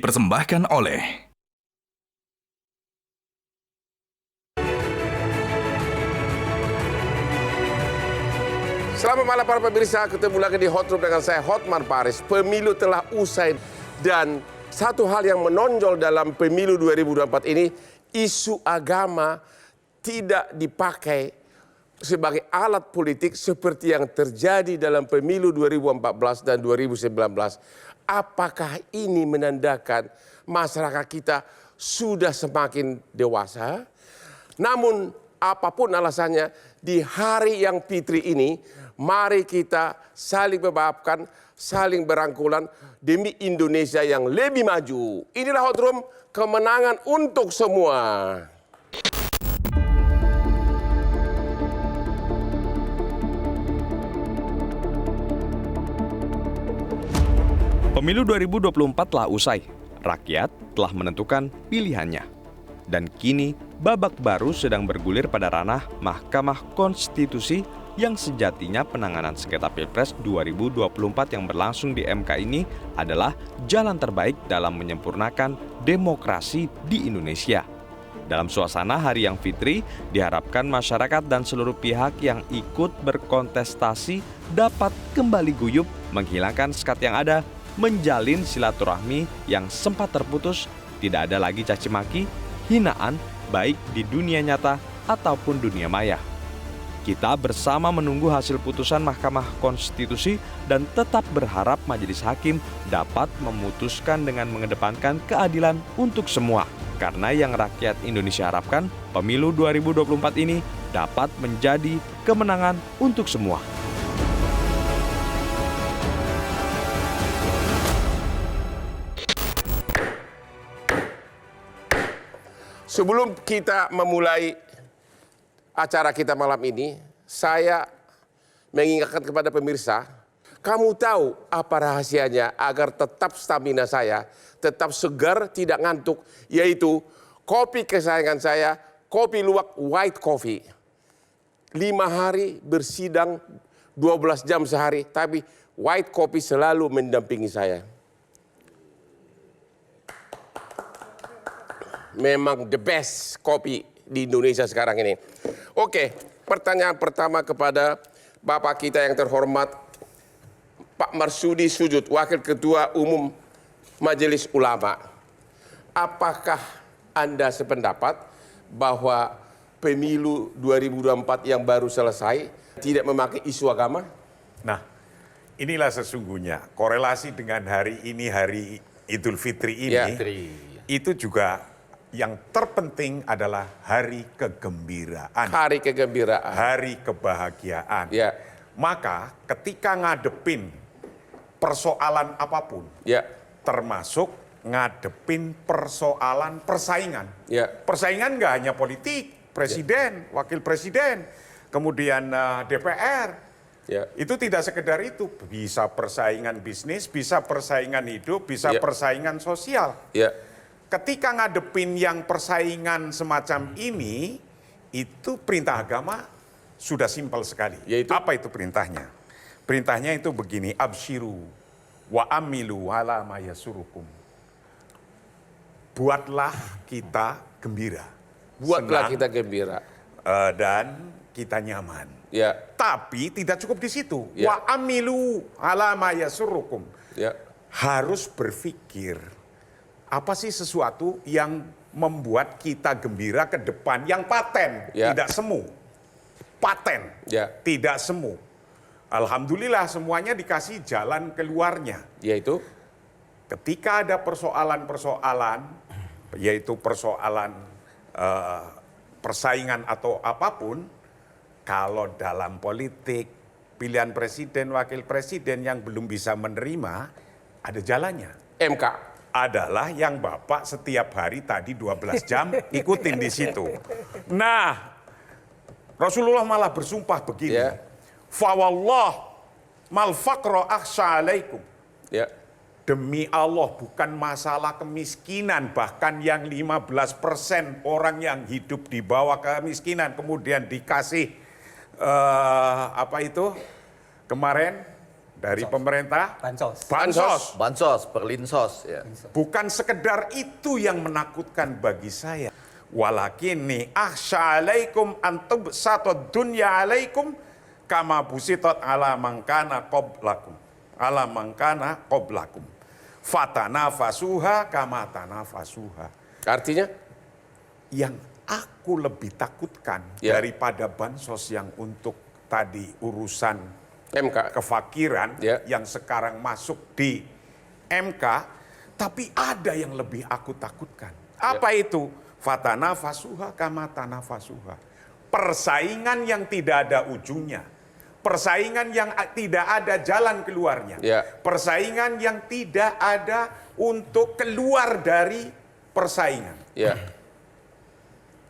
dipersembahkan oleh Selamat malam para pemirsa, ketemu lagi di Hot Room dengan saya Hotmar Paris. Pemilu telah usai dan satu hal yang menonjol dalam pemilu 2024 ini, isu agama tidak dipakai sebagai alat politik seperti yang terjadi dalam pemilu 2014 dan 2019. Apakah ini menandakan masyarakat kita sudah semakin dewasa? Namun apapun alasannya, di hari yang fitri ini, mari kita saling memaafkan, saling berangkulan demi Indonesia yang lebih maju. Inilah Hot Room, kemenangan untuk semua. Pemilu 2024 telah usai. Rakyat telah menentukan pilihannya. Dan kini babak baru sedang bergulir pada ranah Mahkamah Konstitusi yang sejatinya penanganan sengketa Pilpres 2024 yang berlangsung di MK ini adalah jalan terbaik dalam menyempurnakan demokrasi di Indonesia. Dalam suasana hari yang fitri, diharapkan masyarakat dan seluruh pihak yang ikut berkontestasi dapat kembali guyup, menghilangkan sekat yang ada, menjalin silaturahmi yang sempat terputus, tidak ada lagi caci maki, hinaan, baik di dunia nyata ataupun dunia maya. Kita bersama menunggu hasil putusan Mahkamah Konstitusi dan tetap berharap majelis hakim dapat memutuskan dengan mengedepankan keadilan untuk semua. Karena yang rakyat Indonesia harapkan, pemilu 2024 ini dapat menjadi kemenangan untuk semua. Sebelum kita memulai acara kita malam ini, saya mengingatkan kepada pemirsa, kamu tahu apa rahasianya agar tetap stamina saya, tetap segar, tidak ngantuk, yaitu kopi kesayangan saya, kopi luwak white coffee. 5 hari bersidang 12 jam sehari, tapi white coffee selalu mendampingi saya. Memang the best kopi di Indonesia sekarang ini. Oke, pertanyaan pertama kepada Bapak kita yang terhormat, Pak Marsudi Sujud, Wakil Ketua Umum Majelis Ulama. Apakah Anda sependapat bahwa pemilu 2024 yang baru selesai tidak memakai isu agama? Nah, inilah sesungguhnya korelasi dengan hari ini, hari Idul Fitri ini, Ya. itu juga yang terpenting adalah hari kegembiraan, Hari kegembiraan. hari kebahagiaan. Ya. Maka ketika ngadepin persoalan apapun, Ya. termasuk ngadepin persoalan persaingan. Ya. Persaingan nggak hanya politik, presiden, wakil presiden, kemudian DPR. Ya. Itu tidak sekedar itu, bisa persaingan bisnis, bisa persaingan hidup, bisa Ya. persaingan sosial. Ya. Ketika ngadepin yang persaingan semacam ini, itu perintah agama sudah simpel sekali. Yaitu? Apa itu perintahnya? Perintahnya itu begini, absyiru wa amilu ala ma yasurukum. Buatlah kita gembira. Buatlah senang, kita gembira. dan kita nyaman. Ya. Tapi tidak cukup di situ. Ya. Wa amilu ala ma yasurukum. Ya. Harus berpikir, apa sih sesuatu yang membuat kita gembira ke depan, yang paten, Ya. tidak semu. Paten, Ya. tidak semu. Alhamdulillah semuanya dikasih jalan keluarnya. Yaitu? Ketika ada persoalan-persoalan, yaitu persoalan persaingan atau apapun, kalau dalam politik, pilihan presiden, wakil presiden yang belum bisa menerima, ada jalannya. MK. Adalah yang Bapak setiap hari tadi 12 jam ikutin di situ. Nah, Rasulullah malah bersumpah begini. Ya. Fawallah mal faqra akhsha alaikum. Ya. Demi Allah bukan masalah kemiskinan, bahkan yang 15% orang yang hidup di bawah kemiskinan kemudian dikasih kemarin dari pemerintah? Bansos. Bansos. Bansos, perlinsos ya. Bukan sekedar itu yang menakutkan bagi saya. Walakini ahsya alaikum antub satod dunya alaikum kama busitot ala mangkana qablakum. Ala mangkana qablakum. Fatanafasuha kama tanafasuha. Artinya? Yang aku lebih takutkan daripada bansos yang untuk tadi urusan MK. kefakiran yang sekarang masuk di MK, tapi ada yang lebih aku takutkan. Apa itu? Fatana fasuha kama tanafasuha. Persaingan yang tidak ada ujungnya. Persaingan yang tidak ada jalan keluarnya. Persaingan yang tidak ada untuk keluar dari persaingan.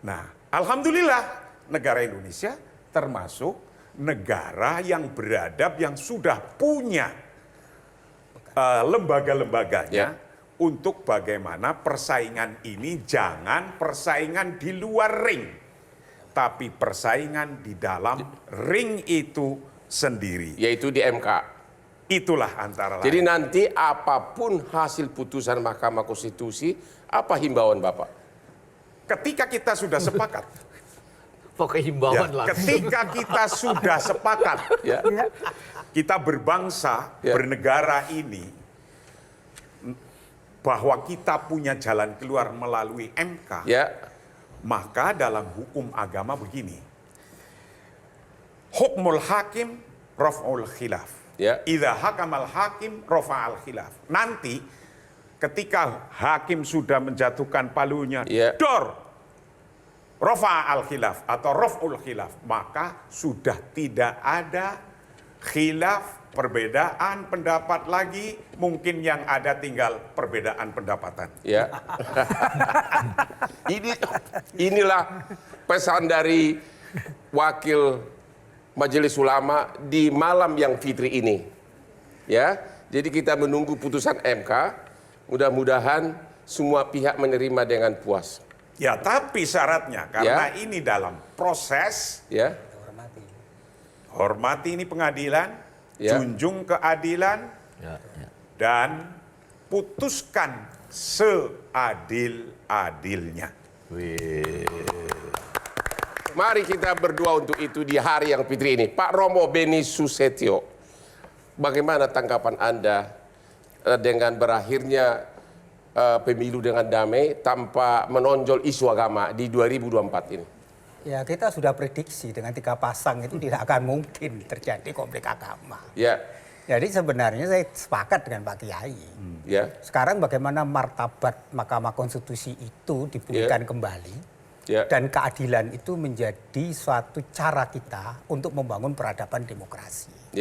Nah, alhamdulillah negara Indonesia termasuk negara yang beradab, yang sudah punya lembaga-lembaganya untuk bagaimana persaingan ini jangan persaingan di luar ring, tapi persaingan di dalam ring itu sendiri. Yaitu di MK. Itulah antara lain. Jadi nanti apapun hasil putusan Mahkamah Konstitusi, apa himbauan Bapak? Ketika kita sudah sepakat, Pokoknya himbauan langsung. ketika kita sudah sepakat, kita berbangsa, bernegara ini, bahwa kita punya jalan keluar melalui MK, maka dalam hukum agama begini, hukmul hakim raf'ul khilaf. Idza hakamal hakim rafa'al khilaf. Nanti ketika hakim sudah menjatuhkan palunya, dor, rafa al khilaf atau raf'ul khilaf, maka sudah tidak ada khilaf, perbedaan pendapat lagi, mungkin yang ada tinggal perbedaan pendapatan. Inilah pesan dari Wakil Majelis Ulama di malam yang fitri ini. Jadi kita menunggu putusan MK. Mudah-mudahan semua pihak menerima dengan puas. Tapi syaratnya karena ini dalam proses, hormati ini pengadilan, junjung keadilan, dan putuskan seadil-adilnya. Mari kita berdoa untuk itu di hari yang fitri ini. Pak Romo Beni Susetio, bagaimana tanggapan Anda dengan berakhirnya pemilu dengan damai tanpa menonjol isu agama di 2024 ini? Ya, kita sudah prediksi dengan 3 pasang itu tidak akan mungkin terjadi konflik agama. Jadi sebenarnya saya sepakat dengan Pak Kiai. Sekarang bagaimana martabat Mahkamah Konstitusi itu dipulihkan kembali, dan keadilan itu menjadi suatu cara kita untuk membangun peradaban demokrasi.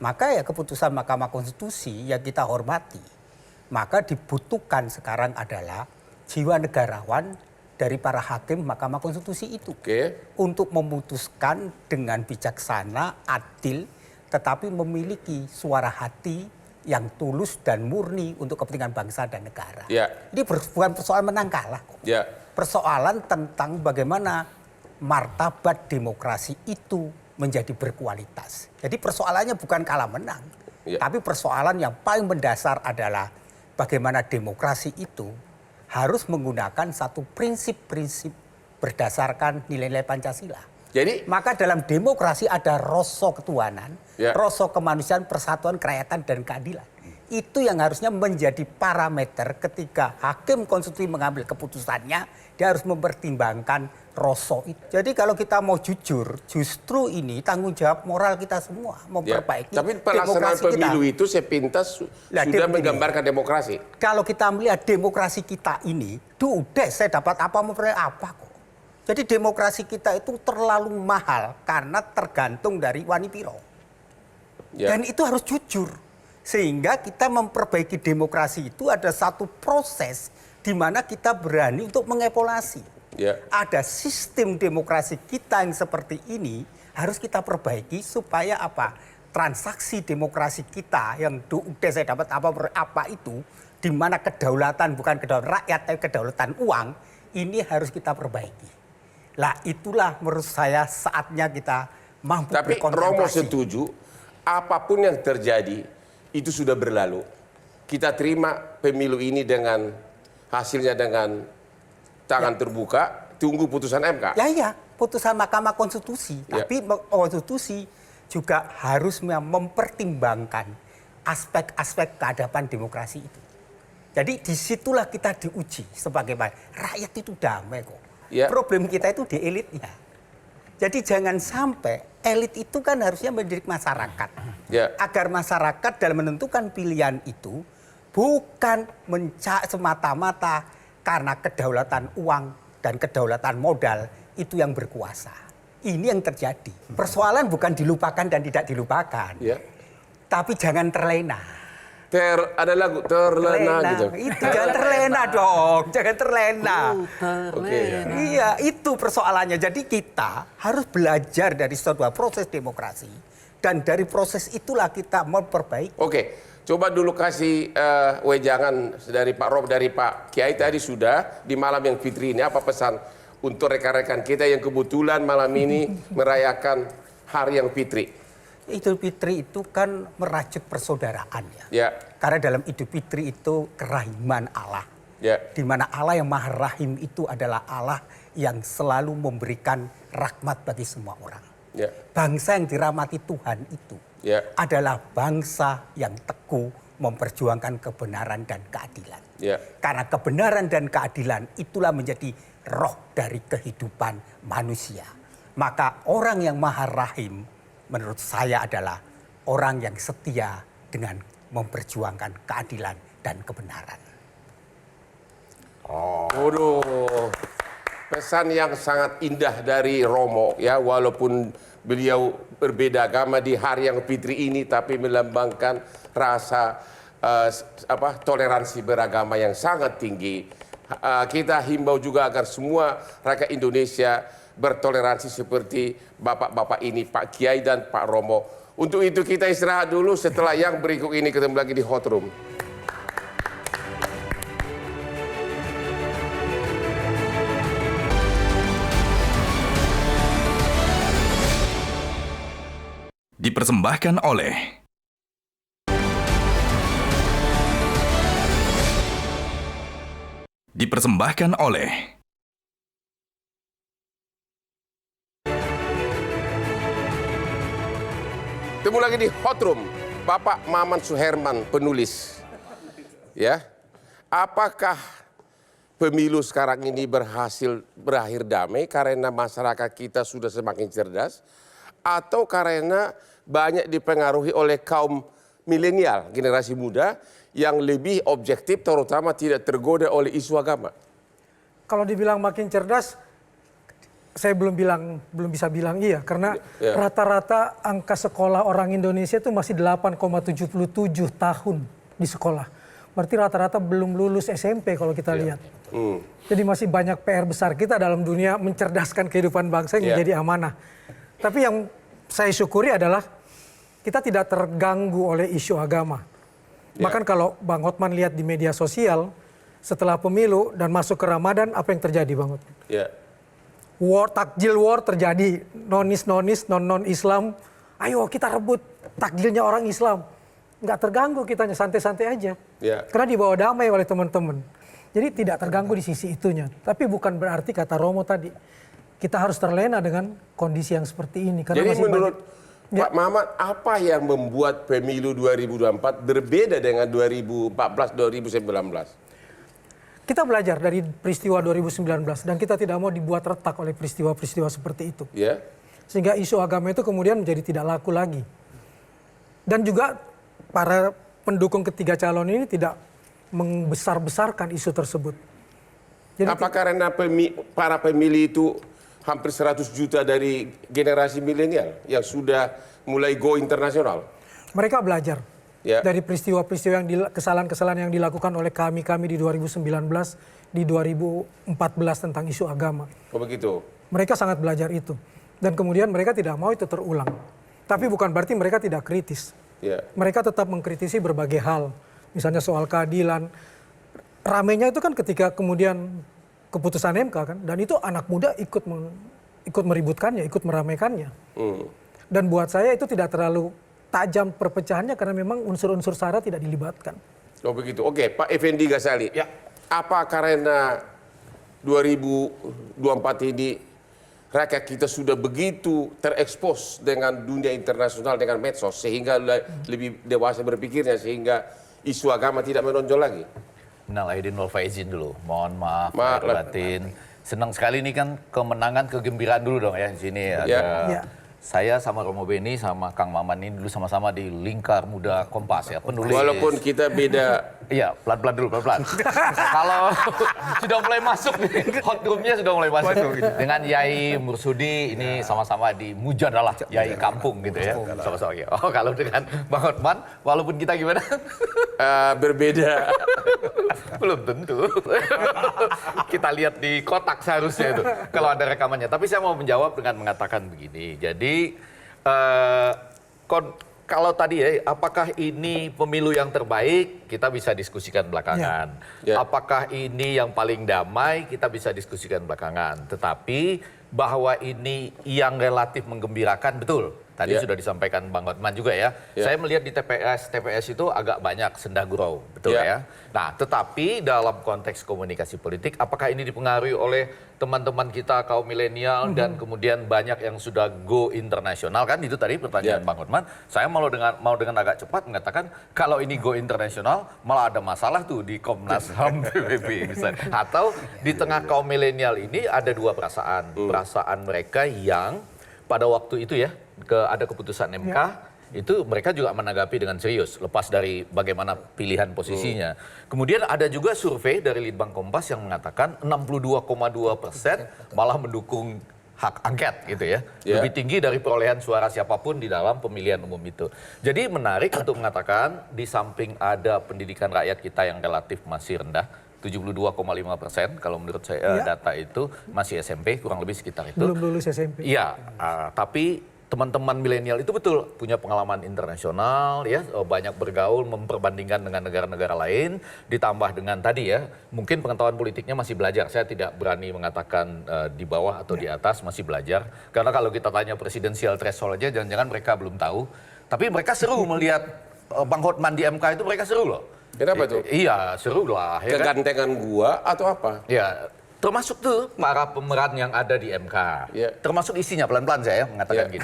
Maka ya keputusan Mahkamah Konstitusi yang kita hormati. Maka dibutuhkan sekarang adalah jiwa negarawan dari para hakim Mahkamah Konstitusi itu. Untuk memutuskan dengan bijaksana, adil, tetapi memiliki suara hati yang tulus dan murni untuk kepentingan bangsa dan negara. Ini bukan persoalan menang kalah kok. Persoalan tentang bagaimana martabat demokrasi itu menjadi berkualitas. Jadi persoalannya bukan kalah menang, tapi persoalan yang paling mendasar adalah bagaimana demokrasi itu harus menggunakan satu prinsip-prinsip berdasarkan nilai-nilai Pancasila. Jadi maka dalam demokrasi ada rasa ketuhanan, rasa kemanusiaan, persatuan, kerakyatan, dan keadilan. Itu yang harusnya menjadi parameter ketika hakim konstitusi mengambil keputusannya, dia harus mempertimbangkan rasa itu. Jadi kalau kita mau jujur, justru ini tanggung jawab moral kita semua memperbaiki tapi pelaksanaan pemilu itu sepintas sudah menggambarkan demokrasi. Kalau kita melihat demokrasi kita ini, udah saya dapat apa memperoleh apa kok. Jadi demokrasi kita itu terlalu mahal karena tergantung dari wani piro. Dan itu harus jujur. Sehingga kita memperbaiki demokrasi itu ada satu proses di mana kita berani untuk mengevaluasi. Ada sistem demokrasi kita yang seperti ini harus kita perbaiki supaya apa? Transaksi demokrasi kita yang udah saya dapat apa itu, di mana kedaulatan bukan kedaulatan rakyat tapi kedaulatan uang, ini harus kita perbaiki. Lah itulah menurut saya saatnya kita mampu Tapi berkonsentrasi. Romo setuju apapun yang terjadi itu sudah berlalu. Kita terima pemilu ini dengan hasilnya dengan tangan terbuka, tunggu putusan MK. Ya, putusan Mahkamah Konstitusi. Tapi konstitusi juga harus mempertimbangkan aspek-aspek keadaban demokrasi itu. Jadi disitulah kita diuji sebagai rakyat itu damai kok. Problem kita itu di elitnya. Jadi jangan sampai elit itu kan harusnya mendidik masyarakat. Agar masyarakat dalam menentukan pilihan itu bukan semata-mata karena kedaulatan uang dan kedaulatan modal itu yang berkuasa. Ini yang terjadi. Persoalan bukan dilupakan dan tidak dilupakan. Tapi jangan terlena. Ada lagu terlena gitu. Itu jangan terlena dong, jangan terlena. Iya, itu persoalannya. Jadi kita harus belajar dari sebuah proses demokrasi dan dari proses itulah kita memperbaiki. Coba dulu kasih wejangan dari Pak Rob, dari Pak Kiai tadi sudah di malam yang fitri ini apa pesan untuk rekan-rekan kita yang kebetulan malam ini merayakan hari yang fitri. Idul Fitri itu kan merajut persaudaraan ya. Karena dalam Idul Fitri itu kerahiman Allah. Di mana Allah yang Maha Rahim itu adalah Allah yang selalu memberikan rahmat bagi semua orang. Bangsa yang dirahmati Tuhan itu adalah bangsa yang teguh memperjuangkan kebenaran dan keadilan. Karena kebenaran dan keadilan itulah menjadi roh dari kehidupan manusia. Maka orang yang Maha Rahim menurut saya adalah orang yang setia dengan memperjuangkan keadilan dan kebenaran. Pesan yang sangat indah dari Romo ya, walaupun beliau berbeda agama di hari yang fitri ini tapi melambangkan rasa toleransi beragama yang sangat tinggi. Kita himbau juga agar semua rakyat Indonesia bertoleransi seperti bapak-bapak ini, Pak Kiai dan Pak Romo. Untuk itu kita istirahat dulu, setelah yang berikut ini ketemu lagi di Hot Room. Dipersembahkan oleh Ketemu lagi di Hot Room, Bapak Maman Suherman, penulis. Ya, apakah pemilu sekarang ini berakhir damai karena masyarakat kita sudah semakin cerdas, atau karena banyak dipengaruhi oleh kaum milenial, generasi muda yang lebih objektif, terutama tidak tergoda oleh isu agama? Kalau dibilang makin cerdas, saya belum bisa bilang iya, karena rata-rata angka sekolah orang Indonesia itu masih 8,77 tahun di sekolah. Berarti rata-rata belum lulus SMP kalau kita lihat. Jadi masih banyak PR besar kita dalam dunia mencerdaskan kehidupan bangsa yang menjadi amanah. Tapi yang saya syukuri adalah kita tidak terganggu oleh isu agama. Bahkan kalau Bang Hotman lihat di media sosial, setelah pemilu dan masuk ke Ramadan, apa yang terjadi Bang Hotman? Takjil war terjadi, nonis-nonis, non-Islam, ayo kita rebut takjilnya orang Islam. Nggak terganggu kitanya, santai-santai aja. Karena dibawa damai oleh teman-teman. Jadi tidak terganggu di sisi itunya. Tapi bukan berarti kata Romo tadi, kita harus terlena dengan kondisi yang seperti ini. Karena jadi menurut Pak Maman, apa yang membuat pemilu 2024 berbeda dengan 2014-2019? Kita belajar dari peristiwa 2019 dan kita tidak mau dibuat retak oleh peristiwa-peristiwa seperti itu. Sehingga isu agama itu kemudian menjadi tidak laku lagi. Dan juga para pendukung ketiga calon ini tidak membesar-besarkan isu tersebut. Jadi apa karena para pemilih itu hampir 100 juta dari generasi milenial yang sudah mulai go internasional? Mereka belajar. Dari peristiwa-peristiwa kesalahan-kesalahan yang dilakukan oleh kami di 2019, di 2014 tentang isu agama. Begitu. Mereka sangat belajar itu. Dan kemudian mereka tidak mau itu terulang. Tapi bukan berarti mereka tidak kritis. Mereka tetap mengkritisi berbagai hal. Misalnya soal keadilan. Ramainya itu kan ketika kemudian keputusan MK kan. Dan itu anak muda ikut meributkannya, ikut meramaikannya. Dan buat saya itu tidak terlalu tajam perpecahannya karena memang unsur-unsur SARA tidak dilibatkan. Oh begitu. Oke, Pak Effendi Ghazali. Ya. Apa karena 2024 ini rakyat kita sudah begitu terekspos dengan dunia internasional, dengan medsos, sehingga lebih dewasa berpikirnya, sehingga isu agama tidak menonjol lagi? Minal aidin wal faizin dulu. Mohon maaf lahir batin. Senang sekali ini kan kemenangan, kegembiraan dulu dong ya di sini ada. Saya sama Romo Beni sama Kang Maman ini dulu sama-sama di Lingkar Muda Kompas ya, penulis. Walaupun kita beda. Iya, pelan-pelan dulu, pelan-pelan. Kalau sudah mulai masuk nih, hot room-nya sudah mulai masuk. Dengan Yai Mursudi ini sama-sama di Mujadalah, Yai Kampung gitu ya. Sama-sama ya. Oh, kalau dengan Bang Hotman, walaupun kita gimana? Berbeda. Belum tentu. Kita lihat di kotak seharusnya itu, kalau ada rekamannya. Tapi saya mau menjawab dengan mengatakan begini. Jadi, kalau tadi ya, apakah ini pemilu yang terbaik, kita bisa diskusikan belakangan. Apakah ini yang paling damai, kita bisa diskusikan belakangan. Tetapi bahwa ini yang relatif menggembirakan, betul. Tadi sudah disampaikan Bang Hotman juga ya. Saya melihat di TPS itu agak banyak senda gurau, betul ya. Nah, tetapi dalam konteks komunikasi politik, apakah ini dipengaruhi oleh teman-teman kita kaum milenial dan kemudian banyak yang sudah go internasional, kan itu tadi pertanyaan Bang Hotman. Saya mau dengan agak cepat mengatakan kalau ini go internasional malah ada masalah tuh di Komnas HAM PBB misalnya. Atau di tengah kaum milenial ini ada dua perasaan. Perasaan mereka yang pada waktu itu ya, ada keputusan MK, itu mereka juga menanggapi dengan serius, lepas dari bagaimana pilihan posisinya. Kemudian ada juga survei dari Litbang Kompas yang mengatakan 62,2% malah mendukung hak angket gitu ya. Lebih tinggi dari perolehan suara siapapun di dalam pemilihan umum itu. Jadi menarik untuk mengatakan di samping ada pendidikan rakyat kita yang relatif masih rendah, 72,5% kalau menurut saya data itu masih SMP, kurang lebih sekitar itu. Belum lulus SMP. Iya, tapi teman-teman milenial itu betul punya pengalaman internasional ya, banyak bergaul, memperbandingkan dengan negara-negara lain, ditambah dengan tadi ya, mungkin pengetahuan politiknya masih belajar. Saya tidak berani mengatakan di bawah atau di atas, masih belajar. Karena kalau kita tanya presidensial threshold aja, jangan-jangan mereka belum tahu. Tapi mereka seru melihat Bang Hotman di MK itu, mereka seru loh. Kenapa tuh? Iya, seru lah. Ya kegantengan gua atau apa? Ya, termasuk tuh para pemeran yang ada di MK. Termasuk isinya, pelan-pelan saya mengatakan gini.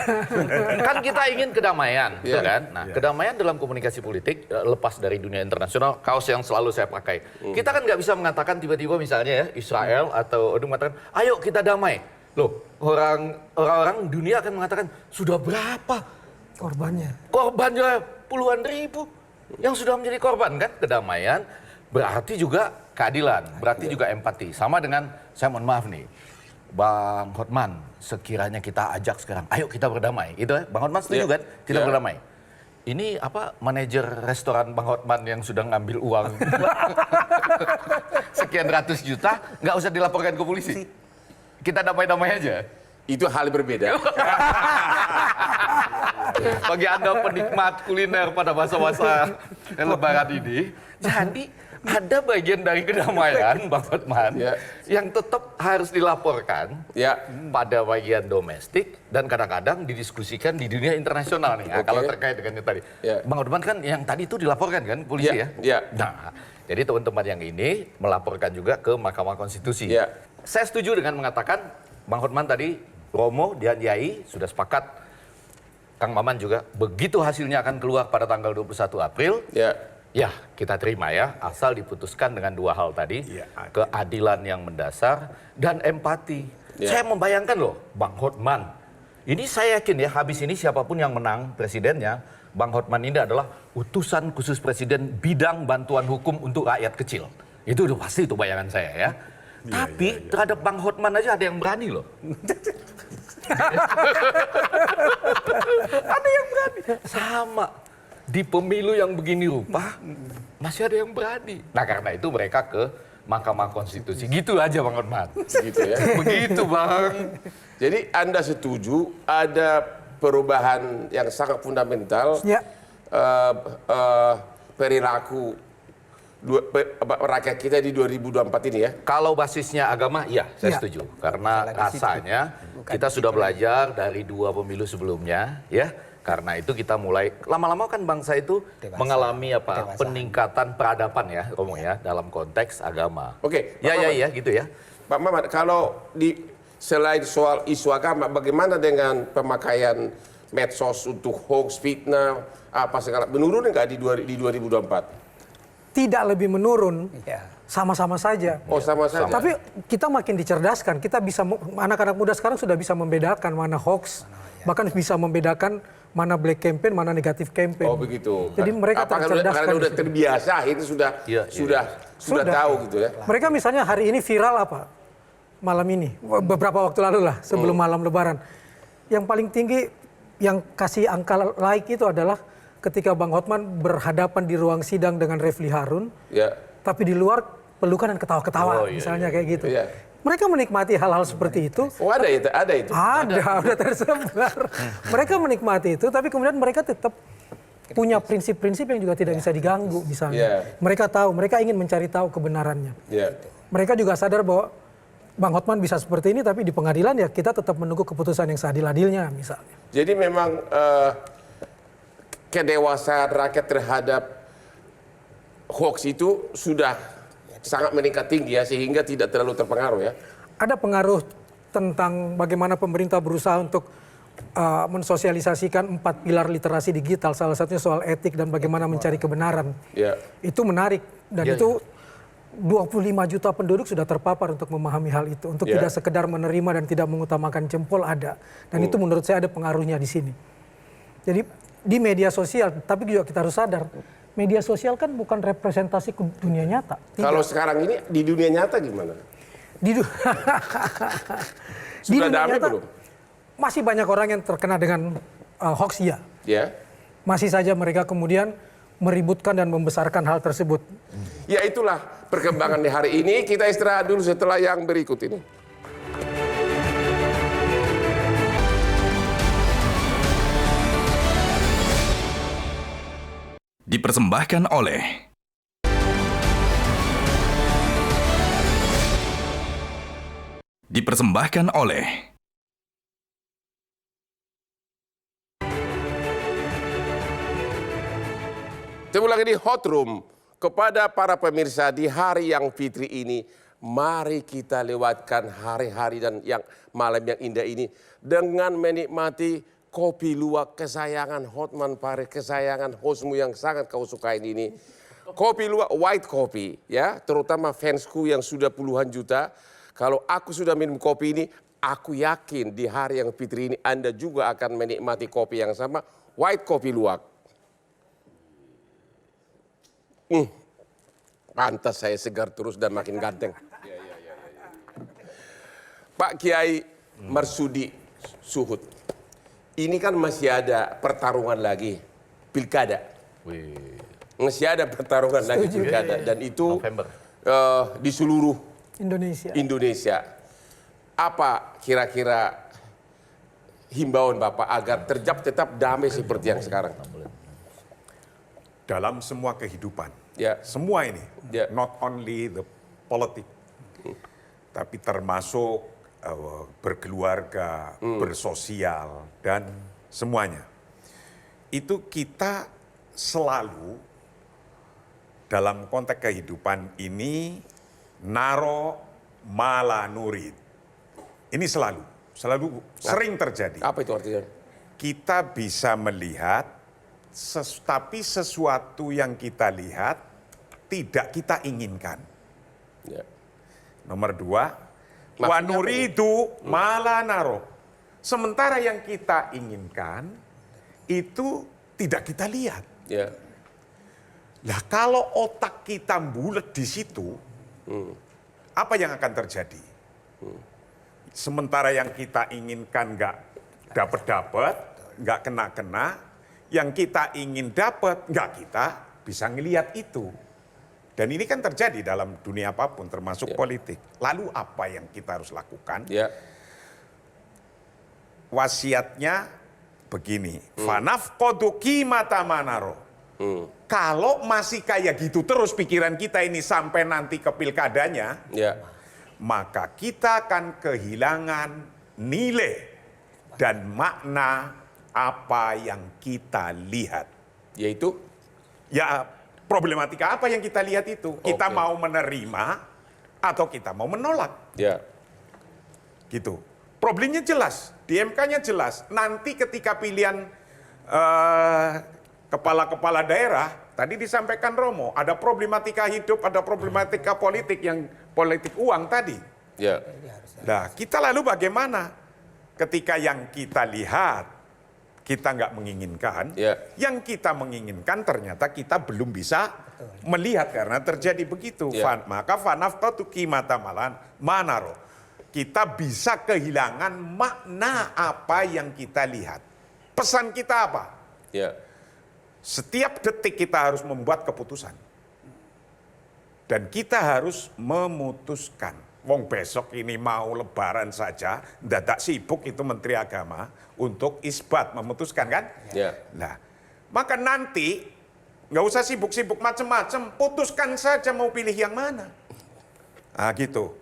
Kan kita ingin kedamaian, betul kan? Nah, kedamaian dalam komunikasi politik, lepas dari dunia internasional, kaos yang selalu saya pakai. Kita kan nggak bisa mengatakan tiba-tiba misalnya ya, Israel atau mengatakan, ayo kita damai. Loh, orang-orang dunia akan mengatakan, sudah berapa korbannya? Korbannya puluhan ribu yang sudah menjadi korban kan. Kedamaian berarti juga keadilan, berarti juga empati. Sama dengan, saya mohon maaf nih, Bang Hotman, sekiranya kita ajak sekarang, ayo kita berdamai. Itu ya, Bang Hotman setuju kan? Kita berdamai. Ini apa, manajer restoran Bang Hotman yang sudah ngambil uang sekian ratus juta, nggak usah dilaporkan ke polisi. Kita damai-damai aja. Itu hal berbeda. Bagi Anda penikmat kuliner pada masa-masa Lebaran ini, jadi ada bagian dari kedamaian, Bang Hotman, yang tetap harus dilaporkan pada bagian domestik dan kadang-kadang didiskusikan di dunia internasional nih. Nah, kalau terkait dengan yang tadi, Bang Hotman kan yang tadi itu dilaporkan kan polisi ya. Nah, jadi teman-teman yang ini melaporkan juga ke Mahkamah Konstitusi. Saya setuju dengan mengatakan Bang Hotman tadi, Romo dan Yai sudah sepakat, Kang Maman juga, begitu hasilnya akan keluar pada tanggal 21 April, ya kita terima ya, asal diputuskan dengan dua hal tadi, keadilan yang mendasar dan empati. Saya membayangkan loh, Bang Hotman, ini saya yakin ya, habis ini siapapun yang menang presidennya, Bang Hotman ini adalah utusan khusus presiden bidang bantuan hukum untuk rakyat kecil. Itu udah pasti itu bayangan saya ya. Tapi terhadap Bang Hotman aja ada yang berani loh. Ada yang berani. Sama. Di pemilu yang begini rupa, masih ada yang berani. Nah karena itu mereka ke Mahkamah Konstitusi. Gitu aja Bang Hotman. Gitu ya. Begitu Bang. Jadi Anda setuju ada perubahan yang sangat fundamental perilaku rakyat kita di 2024 ini ya? Kalau basisnya agama, ya saya setuju. Karena rasanya kita sudah belajar dari dua pemilu sebelumnya, ya. Karena itu kita mulai lama-lama kan bangsa itu mengalami peningkatan peradaban ya, Romo ya, dalam konteks agama. Oke, ya gitu ya. Pak Mamat, kalau selain soal isu agama, bagaimana dengan pemakaian medsos untuk hoax, fitnah, apa segala, menurun nggak di 2024? Tidak lebih menurun, sama-sama saja. Oh, sama saja. Tapi kita makin dicerdaskan, kita bisa, anak-anak muda sekarang sudah bisa membedakan mana hoax, bahkan bisa membedakan mana black campaign, mana negatif campaign. Oh begitu. Jadi mereka tercerdaskan. Karena udah terbiasa, itu sudah tahu gitu ya. Mereka misalnya hari ini viral apa? Malam ini, beberapa waktu lalu lah, sebelum malam Lebaran. Yang paling tinggi, yang kasih angka like itu adalah ketika Bang Hotman berhadapan di ruang sidang dengan Refli Harun, tapi di luar pelukan dan ketawa-ketawa, misalnya kayak gitu. Mereka menikmati hal-hal seperti itu. Oh ada itu? Ada, udah tersebar. Mereka menikmati itu, tapi kemudian mereka tetap punya prinsip-prinsip yang juga tidak bisa diganggu misalnya. Mereka tahu, mereka ingin mencari tahu kebenarannya. Mereka juga sadar bahwa Bang Hotman bisa seperti ini, tapi di pengadilan ya kita tetap menunggu keputusan yang seadil-adilnya misalnya. Jadi memang kedewasaan rakyat terhadap hoax itu sudah sangat meningkat tinggi ya, sehingga tidak terlalu terpengaruh ya. Ada pengaruh tentang bagaimana pemerintah berusaha untuk mensosialisasikan 4 pilar literasi digital, salah satunya soal etik dan bagaimana mencari kebenaran. Itu menarik dan itu 25 juta penduduk sudah terpapar untuk memahami hal itu, untuk tidak sekedar menerima dan tidak mengutamakan jempol ada. Dan itu menurut saya ada pengaruhnya di sini. Jadi di media sosial, tapi juga kita harus sadar, media sosial kan bukan representasi dunia nyata. Kalau sekarang ini di dunia nyata gimana? Sudah damai belum? Masih banyak orang yang terkena dengan hoax ya. Masih saja mereka kemudian meributkan dan membesarkan hal tersebut. Ya itulah perkembangan di hari ini. Kita istirahat dulu setelah yang berikut ini. Dipersembahkan oleh Ketemu lagi di Hot Room. Kepada para pemirsa di hari yang fitri ini, mari kita lewatkan hari-hari dan malam yang indah ini dengan menikmati kopi luwak kesayangan Hotman Paris, kesayangan hostmu yang sangat kau sukain ini. Kopi luwak white coffee ya, terutama fansku yang sudah puluhan juta. Kalau aku sudah minum kopi ini, aku yakin di hari yang fitri ini Anda juga akan menikmati kopi yang sama, white coffee luwak. Pantas saya segar terus dan makin ganteng. Pak Kiai Marsudi Suhud, ini kan masih ada pertarungan lagi, pilkada. Masih ada pertarungan lagi pilkada. Dan itu di seluruh Indonesia. Apa kira-kira himbauan Bapak agar tetap damai seperti yang sekarang? Dalam semua kehidupan, semua ini, not only the politik, tapi termasuk berkeluarga, bersosial, dan semuanya. Itu kita selalu dalam konteks kehidupan ini naro mala nurid. Ini selalu sering terjadi. Apa itu artinya? Kita bisa melihat tapi sesuatu yang kita lihat tidak kita inginkan. Nomor 2, wa nuridu mala naro. Sementara yang kita inginkan itu tidak kita lihat. Nah, kalau otak kita bulet di situ, apa yang akan terjadi? Sementara yang kita inginkan nggak dapat, nggak kena, yang kita ingin dapat, nggak kita bisa ngelihat itu. Dan ini kan terjadi dalam dunia apapun, termasuk politik. Lalu apa yang kita harus lakukan? Wasiatnya begini, fanafqadu qimata manaro. Kalau masih kayak gitu terus pikiran kita ini sampai nanti ke pilkadanya, maka kita akan kehilangan nilai dan makna apa yang kita lihat. Yaitu? Ya, problematika apa yang kita lihat itu. Kita mau menerima atau kita mau menolak. Ya. Gitu. Problemnya jelas, di MK-nya jelas. Nanti ketika pilihan kepala-kepala daerah, tadi disampaikan Romo, ada problematika hidup, ada problematika politik yang politik uang tadi. Ya. Nah, kita lalu bagaimana? Ketika yang kita lihat, kita nggak menginginkan, yang kita menginginkan ternyata kita belum bisa melihat karena terjadi begitu. Maka fanaftatu qimata malan manaro. Kita bisa kehilangan makna apa yang kita lihat. Pesan kita apa? Setiap detik kita harus membuat keputusan. Dan kita harus memutuskan. Wong besok ini mau lebaran saja, dadak sibuk itu Menteri Agama untuk isbat, memutuskan kan? Nah, maka nanti nggak usah sibuk-sibuk macam-macam, putuskan saja mau pilih yang mana. Nah gitu.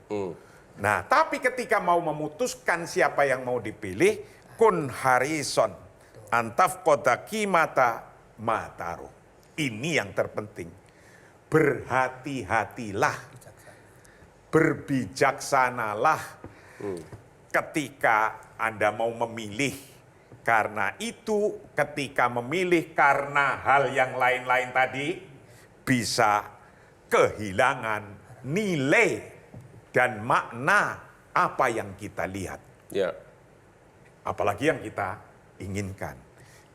Nah, tapi ketika mau memutuskan siapa yang mau dipilih, kun harison antaf kota qimata mataru. Ini yang terpenting. Berhati-hatilah, berbijaksanalah ketika Anda mau memilih. Karena itu ketika memilih karena hal yang lain-lain tadi bisa kehilangan nilai dan makna apa yang kita lihat. Apalagi yang kita inginkan.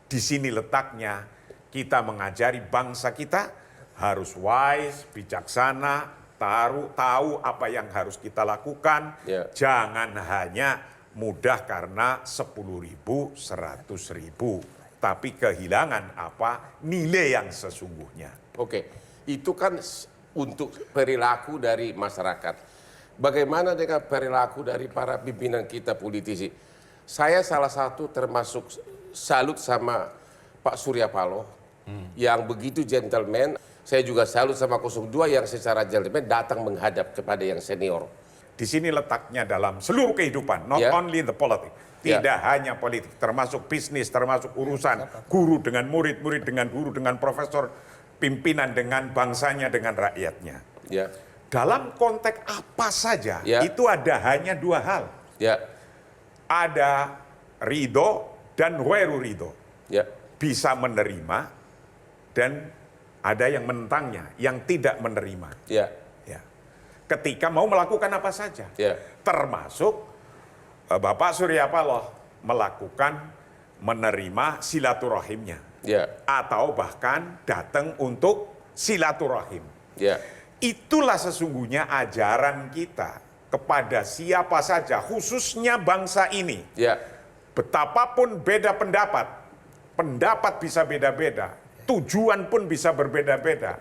Di sini letaknya kita mengajari bangsa kita harus wise, bijaksana, tahu apa yang harus kita lakukan. Jangan hanya mudah karena 10.000, 100.000. Tapi kehilangan apa? Nilai yang sesungguhnya. Oke, itu kan untuk perilaku dari masyarakat. Bagaimana dengan perilaku dari para pimpinan kita politisi? Saya salah satu termasuk salut sama Pak Surya Paloh yang begitu gentleman. Saya juga salut sama 02 yang secara gentleman datang menghadap kepada yang senior. Di sini letaknya dalam seluruh kehidupan, not only the politics. Tidak hanya politik, termasuk bisnis, termasuk urusan guru dengan murid, murid dengan guru, dengan profesor, pimpinan dengan bangsanya, dengan rakyatnya. Dalam konteks apa saja, itu ada hanya dua hal. Ada ridho dan weru ridho. Bisa menerima dan ada yang menentangnya, yang tidak menerima. Ketika mau melakukan apa saja. Termasuk Bapak Surya Paloh melakukan menerima silaturahimnya. Atau bahkan datang untuk silaturahim. Itulah sesungguhnya ajaran kita kepada siapa saja, khususnya bangsa ini. Betapapun beda pendapat, pendapat bisa beda-beda, tujuan pun bisa berbeda-beda.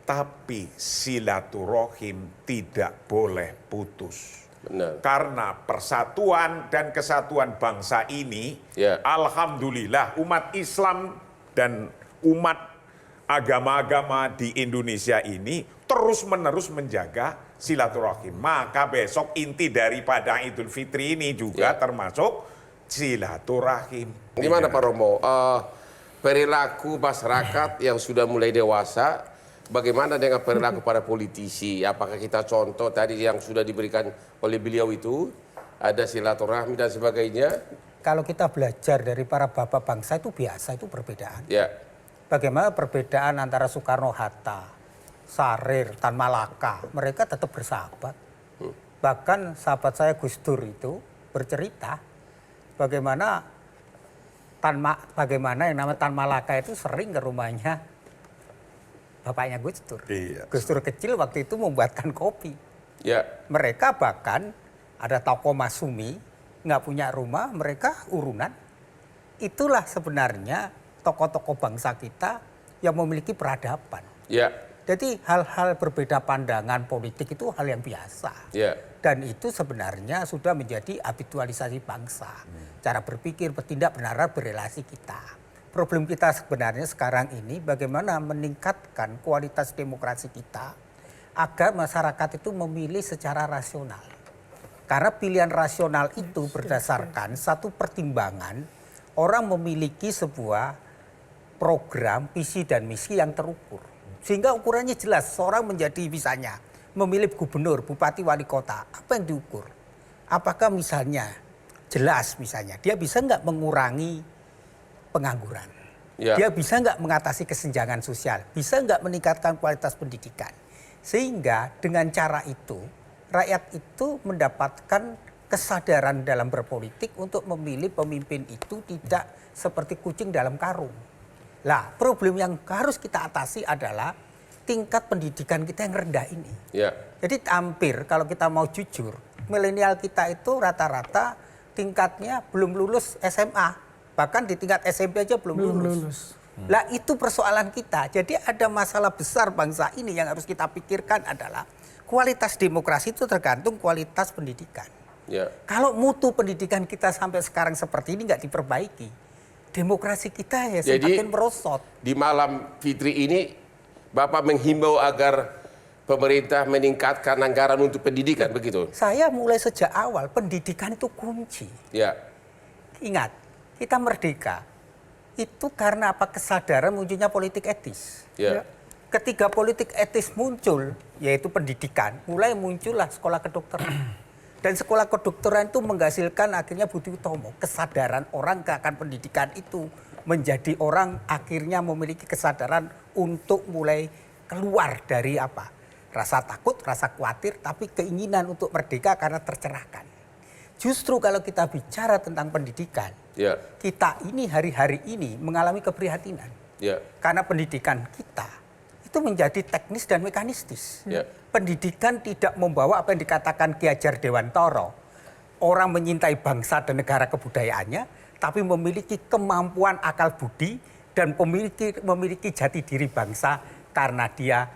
Tapi silaturahim tidak boleh putus. Karena persatuan dan kesatuan bangsa ini, alhamdulillah umat Islam dan umat agama-agama di Indonesia ini terus-menerus menjaga silaturahim. Maka besok inti daripada Idul Fitri ini juga termasuk silaturahim. Gimana Pak Romo? Perilaku masyarakat yang sudah mulai dewasa, bagaimana dengan perilaku para politisi? Apakah kita contoh tadi yang sudah diberikan oleh beliau itu, ada silaturahmi dan sebagainya? Kalau kita belajar dari para bapak bangsa itu biasa, itu perbedaan. Bagaimana perbedaan antara Soekarno-Hatta, Sarir, Tan Malaka, mereka tetap bersahabat. Bahkan sahabat saya Gus Dur itu bercerita bagaimana yang namanya Tan Malaka itu sering ke rumahnya bapaknya Gus Dur. Gus Dur kecil waktu itu membuatkan kopi. Mereka bahkan ada toko Masumi, nggak punya rumah, mereka urunan. Itulah sebenarnya tokoh-tokoh bangsa kita yang memiliki peradaban. Jadi hal-hal berbeda pandangan politik itu hal yang biasa. Dan itu sebenarnya sudah menjadi habitualisasi bangsa. Cara berpikir, bertindak, bernalar, berrelasi kita. Problem kita sebenarnya sekarang ini bagaimana meningkatkan kualitas demokrasi kita agar masyarakat itu memilih secara rasional. Karena pilihan rasional itu berdasarkan satu pertimbangan orang memiliki sebuah program, visi dan misi yang terukur. Sehingga ukurannya jelas, seorang menjadi misalnya memilih gubernur, bupati, wali kota, apa yang diukur? Apakah misalnya jelas misalnya dia bisa nggak mengurangi pengangguran? Ya. Dia bisa nggak mengatasi kesenjangan sosial? Bisa nggak meningkatkan kualitas pendidikan? Sehingga dengan cara itu rakyat itu mendapatkan kesadaran dalam berpolitik untuk memilih pemimpin itu tidak seperti kucing dalam karung. Lah, problem yang harus kita atasi adalah tingkat pendidikan kita yang rendah ini. Ya. Jadi hampir kalau kita mau jujur, milenial kita itu rata-rata tingkatnya belum lulus SMA. Bahkan di tingkat SMP aja belum lulus. Lah itu persoalan kita. Jadi ada masalah besar bangsa ini yang harus kita pikirkan adalah kualitas demokrasi itu tergantung kualitas pendidikan. Ya. Kalau mutu pendidikan kita sampai sekarang seperti ini nggak diperbaiki, demokrasi kita ya semakin merosot. Di malam Fitri ini, Bapak menghimbau agar pemerintah meningkatkan anggaran untuk pendidikan, begitu? Saya mulai sejak awal, pendidikan itu kunci. Ya. Ingat, kita merdeka, itu karena apa? Kesadaran munculnya politik etis. Ya. Ketika politik etis muncul, yaitu pendidikan, mulai muncullah sekolah kedokteran. Dan sekolah kedokteran itu menghasilkan akhirnya Budi Utomo. Kesadaran orang akan pendidikan itu menjadi orang akhirnya memiliki kesadaran untuk mulai keluar dari apa? Rasa takut, rasa khawatir, tapi keinginan untuk merdeka karena tercerahkan. Justru kalau kita bicara tentang pendidikan, kita ini hari-hari ini mengalami keprihatinan. Karena pendidikan kita itu menjadi teknis dan mekanistis. Pendidikan tidak membawa apa yang dikatakan Ki Hajar Dewantara. Orang menyintai bangsa dan negara kebudayaannya, tapi memiliki kemampuan akal budi dan memiliki jati diri bangsa karena dia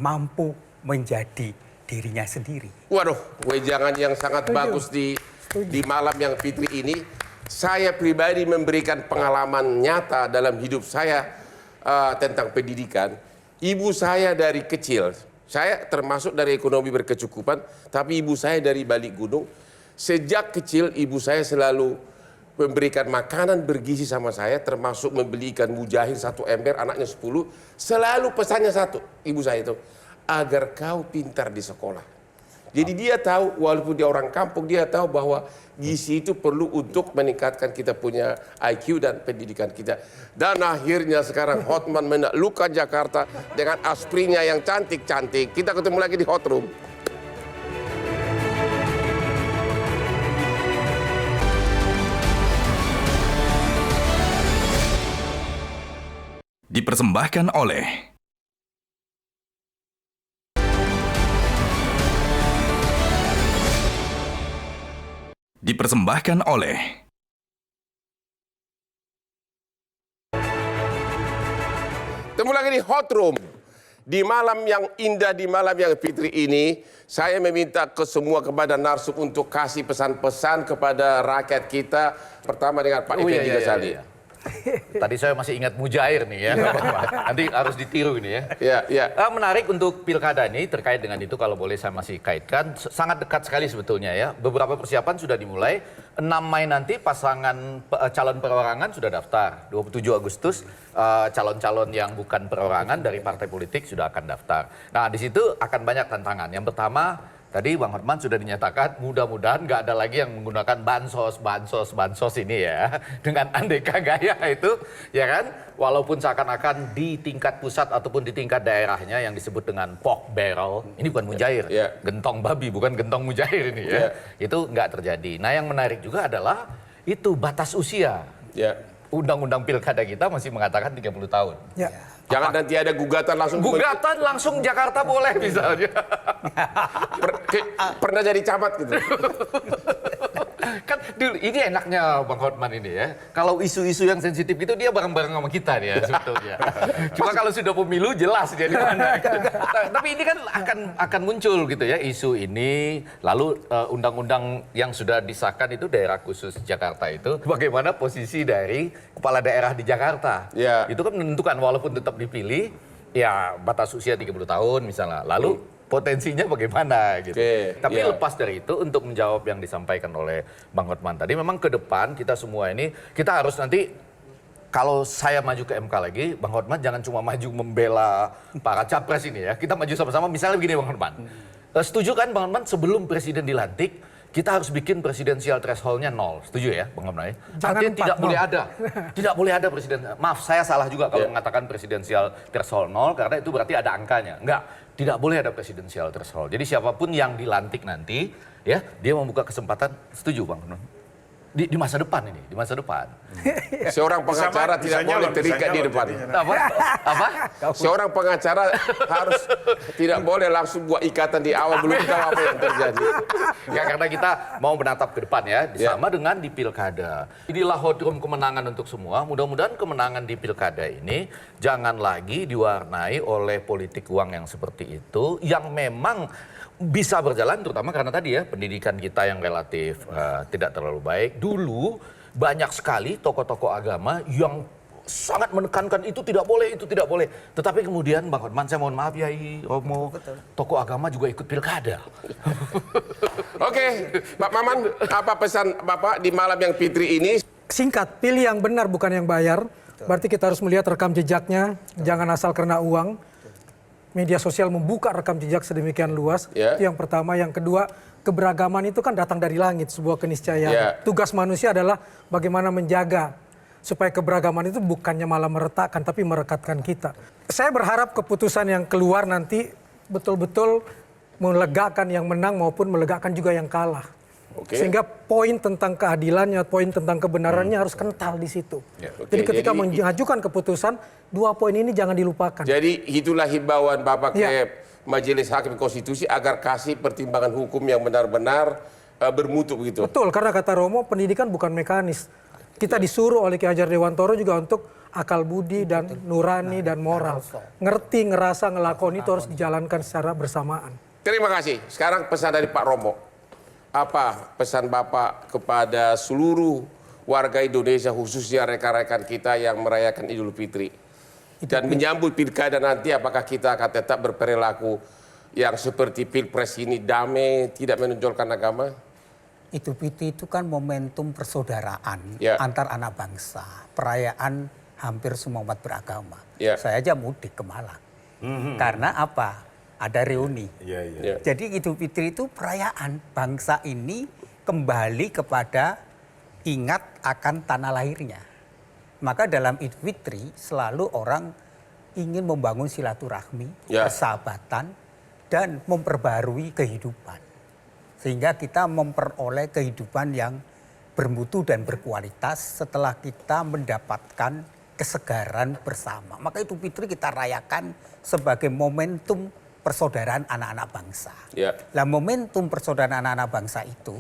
mampu menjadi dirinya sendiri. Waduh, wejangan yang sangat bagus di malam yang Fitri ini. Saya pribadi memberikan pengalaman nyata dalam hidup saya tentang pendidikan. Ibu saya dari kecil, saya termasuk dari ekonomi berkecukupan, tapi ibu saya dari balik gunung. Sejak kecil ibu saya selalu memberikan makanan bergizi sama saya, termasuk membeli ikan mujair 1 ember, anaknya 10. Selalu pesannya satu, ibu saya itu, agar kau pintar di sekolah. Jadi dia tahu, walaupun dia orang kampung, dia tahu bahwa gizi itu perlu untuk meningkatkan kita punya IQ dan pendidikan kita. Dan akhirnya sekarang Hotman menaklukkan Jakarta dengan asprinnya yang cantik-cantik. Kita ketemu lagi di Hot Room. Dipersembahkan oleh Ketemu lagi di Hot Room. Di malam yang indah, di malam yang Fitri ini, saya meminta kepada narsum untuk kasih pesan-pesan kepada rakyat kita. Pertama dengan Pak Effendi Ghazali. Tadi saya masih ingat mujair nih ya, nanti harus ditiru ini ya. Menarik untuk pilkada ini, terkait dengan itu kalau boleh saya masih kaitkan, sangat dekat sekali sebetulnya ya. Beberapa persiapan sudah dimulai, 6 Mei nanti pasangan calon perorangan sudah daftar, 27 Agustus calon-calon yang bukan perorangan dari partai politik sudah akan daftar. Nah di situ akan banyak tantangan. Yang pertama, tadi Bang Hotman sudah dinyatakan mudah-mudahan nggak ada lagi yang menggunakan bansos ini ya. Dengan aneka gaya itu, ya kan? Walaupun seakan-akan di tingkat pusat ataupun di tingkat daerahnya yang disebut dengan pork barrel, ini bukan mujair, gentong babi, bukan gentong mujair ini ya. Itu nggak terjadi. Nah yang menarik juga adalah itu batas usia. Undang-undang pilkada kita masih mengatakan 30 tahun. Jangan nanti ada gugatan langsung. Gugatan langsung Jakarta boleh misalnya. Pernah jadi camat gitu. Kan ini enaknya Bang Hotman ini ya. Kalau isu-isu yang sensitif itu dia bareng-bareng sama kita nih ya sebetulnya. Cuma kalau sudah pemilu jelas jadi mana. Tapi ini kan akan muncul gitu ya isu ini. Lalu undang-undang yang sudah disahkan itu daerah khusus Jakarta itu. Bagaimana posisi dari kepala daerah di Jakarta. Itu kan menentukan walaupun tetap dipilih. Ya batas usia 30 tahun misalnya. Lalu potensinya bagaimana gitu. Tapi lepas dari itu, untuk menjawab yang disampaikan oleh Bang Hotman tadi, memang ke depan kita semua ini, kita harus nanti, kalau saya maju ke MK lagi, Bang Hotman jangan cuma maju membela para capres ini ya. Kita maju sama-sama, misalnya begini Bang Hotman. Setuju kan Bang Hotman, sebelum presiden dilantik, kita harus bikin presidensial threshold-nya 0. Setuju ya Bang Hotman? Artinya tidak boleh ada. Tidak boleh ada presiden. Maaf, saya salah juga kalau mengatakan presidensial threshold 0, karena itu berarti ada angkanya. Enggak, tidak boleh ada presidensial threshold. Jadi siapapun yang dilantik nanti, ya dia membuka kesempatan, setuju Bang Hotman? Di masa depan ini, di masa depan. Seorang pengacara tidak boleh terikat di depan. Apa? Seorang pengacara harus tidak boleh langsung buat ikatan di awal, belum tahu apa yang terjadi. Ya, karena kita mau menatap ke depan ya, sama dengan di pilkada. Inilah hotdrum kemenangan untuk semua. Mudah-mudahan kemenangan di pilkada ini jangan lagi diwarnai oleh politik uang yang seperti itu, yang memang bisa berjalan terutama karena tadi ya pendidikan kita yang relatif tidak terlalu baik. Dulu banyak sekali tokoh-tokoh agama yang sangat menekankan itu tidak boleh, itu tidak boleh. Tetapi kemudian Bang Hotman, saya mohon maaf ya Romo, tokoh agama juga ikut pilkada. Oke, Pak Maman, apa pesan Bapak di malam yang fitri ini? Singkat, pilih yang benar bukan yang bayar. Berarti kita harus melihat rekam jejaknya, jangan asal karena uang. Media sosial membuka rekam jejak sedemikian luas. Itu yang pertama. Yang kedua, keberagaman itu kan datang dari langit, sebuah keniscayaan. Tugas manusia adalah bagaimana menjaga supaya keberagaman itu bukannya malah meretakkan, tapi merekatkan kita. Saya berharap keputusan yang keluar nanti betul-betul melegakan yang menang maupun melegakan juga yang kalah. Sehingga poin tentang keadilannya, poin tentang kebenarannya harus kental di situ. Jadi ketika mengajukan keputusan, 2 poin ini jangan dilupakan. Jadi itulah himbauan Bapak ke Majelis Hakim Konstitusi agar kasih pertimbangan hukum yang benar-benar bermutu begitu. Betul, karena kata Romo, pendidikan bukan mekanis. Kita disuruh oleh Ki Hajar Dewantoro juga untuk akal budi dan nurani dan moral. Ngerti, ngerasa, ngelakoni itu harus dijalankan secara bersamaan. Terima kasih. Sekarang pesan dari Pak Romo. Apa pesan Bapak kepada seluruh warga Indonesia, khususnya rekan-rekan kita yang merayakan Idul Fitri? Dan menyambut pilkada nanti, apakah kita akan tetap berperilaku yang seperti Pilpres ini, damai, tidak menonjolkan agama? Idul Fitri itu kan momentum persaudaraan antar anak bangsa. Perayaan hampir semua umat beragama. Saya aja mudik ke Malang. Karena apa? Ada reuni. Jadi Idul Fitri itu perayaan bangsa ini kembali kepada ingat akan tanah lahirnya. Maka dalam Idul Fitri selalu orang ingin membangun silaturahmi, persahabatan, dan memperbarui kehidupan. Sehingga kita memperoleh kehidupan yang bermutu dan berkualitas setelah kita mendapatkan kesegaran bersama. Maka Idul Fitri kita rayakan sebagai momentum persaudaraan anak-anak bangsa. Nah, momentum persaudaraan anak-anak bangsa itu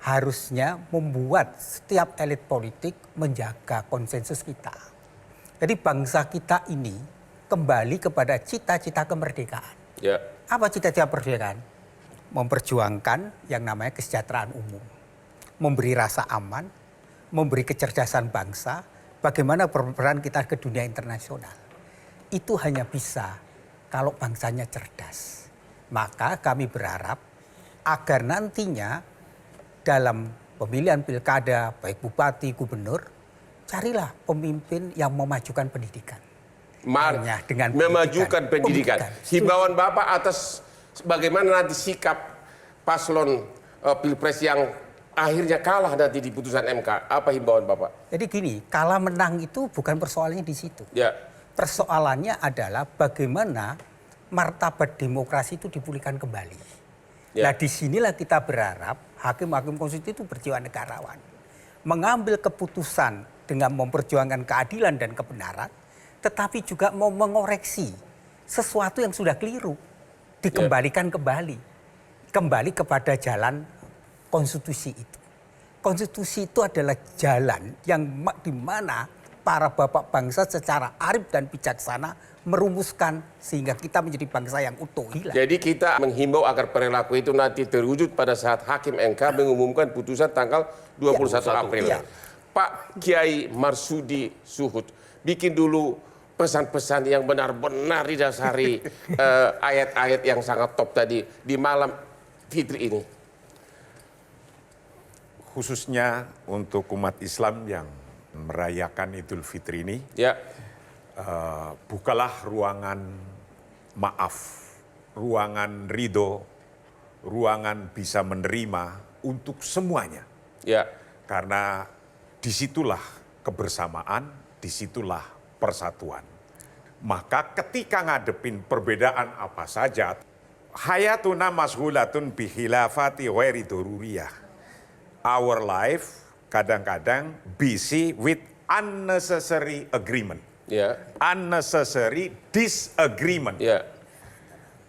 harusnya membuat setiap elit politik menjaga konsensus kita. Jadi bangsa kita ini kembali kepada cita-cita kemerdekaan. Apa cita-cita kemerdekaan? Memperjuangkan yang namanya kesejahteraan umum. Memberi rasa aman, memberi kecerdasan bangsa, bagaimana berperan kita ke dunia internasional. Itu hanya bisa kalau bangsanya cerdas. Maka kami berharap agar nantinya dalam pemilihan pilkada, baik bupati, gubernur, carilah pemimpin yang memajukan pendidikan. Dengan memajukan pendidikan. Himbauan Bapak atas bagaimana nanti sikap paslon Pilpres yang akhirnya kalah nanti di putusan MK. Apa himbauan Bapak? Jadi gini, kalah menang itu bukan persoalannya di situ. Persoalannya adalah bagaimana martabat demokrasi itu dipulihkan kembali. Nah, disinilah kita berharap hakim-hakim konstitusi itu berjiwa negarawan. Mengambil keputusan dengan memperjuangkan keadilan dan kebenaran, tetapi juga mau mengoreksi sesuatu yang sudah keliru. Dikembalikan kembali. Kembali kepada jalan konstitusi itu. Konstitusi itu adalah jalan yang di mana para bapak bangsa secara arif dan bijaksana merumuskan sehingga kita menjadi bangsa yang utuh. Jadi kita menghimbau agar perilaku itu nanti terwujud pada saat Hakim MK mengumumkan putusan tanggal 21 April. Pak Kiai Marsudi Suhud, bikin dulu pesan-pesan yang benar-benar didasari ayat-ayat yang sangat top tadi di malam Fitri ini. Khususnya untuk umat Islam yang merayakan Idul Fitri ini, bukalah ruangan maaf, ruangan ridho, ruangan bisa menerima untuk semuanya. Karena disitulah kebersamaan, disitulah persatuan. Maka ketika ngadepin perbedaan apa saja, hayatuna mashulatun bihilafati ghairi dururiyah. Our life kadang-kadang busy with unnecessary agreement. Unnecessary disagreement.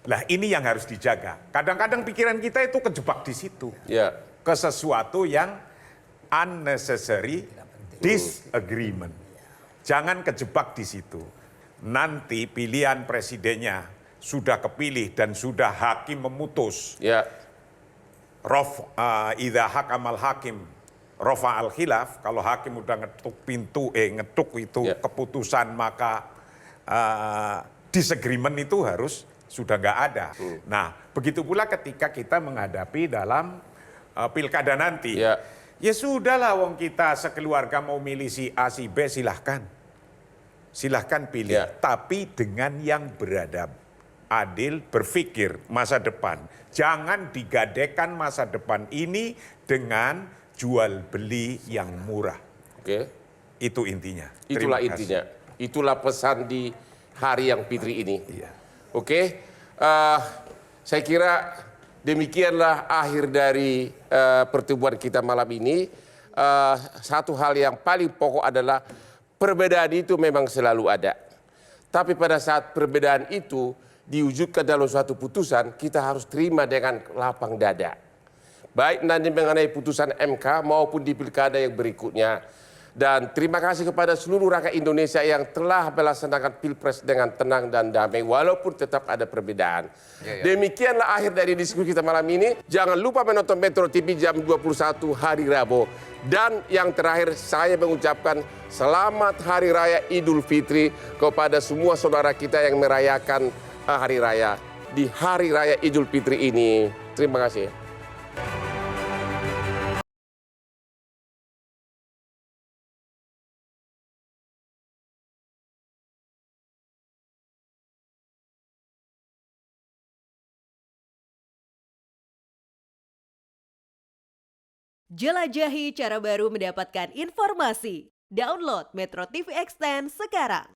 Lah ini yang harus dijaga. Kadang-kadang pikiran kita itu kejebak di situ. Ke sesuatu yang unnecessary disagreement. Jangan kejebak di situ. Nanti pilihan presidennya sudah kepilih dan sudah hakim memutus. Idza hakamal hakim rofa al khilaf, kalau hakim udah ngetuk pintu, ngetuk itu keputusan, maka disagreement itu harus sudah nggak ada. Nah, begitu pula ketika kita menghadapi dalam pilkada nanti. Ya sudahlah, wong kita sekeluarga mau milih si A, si B, silahkan. Silahkan pilih, tapi dengan yang beradab, adil, berpikir masa depan. Jangan digadekan masa depan ini dengan jual beli yang murah. Itu intinya. Itulah intinya. Itulah pesan di hari yang Fitri ini. Saya kira demikianlah akhir dari pertemuan kita malam ini. Satu hal yang paling pokok adalah perbedaan itu memang selalu ada. Tapi pada saat perbedaan itu diwujudkan dalam suatu putusan, kita harus terima dengan lapang dada. Baik nanti mengenai putusan MK maupun di pilkada yang berikutnya. Dan terima kasih kepada seluruh rakyat Indonesia yang telah melaksanakan Pilpres dengan tenang dan damai walaupun tetap ada perbedaan. Demikianlah akhir dari diskusi kita malam ini. Jangan lupa menonton Metro TV jam 21 hari Rabu. Dan yang terakhir saya mengucapkan selamat Hari Raya Idul Fitri kepada semua saudara kita yang merayakan Hari Raya di Hari Raya Idul Fitri ini. Terima kasih. Jelajahi cara baru mendapatkan informasi. Download Metro TV Extend sekarang.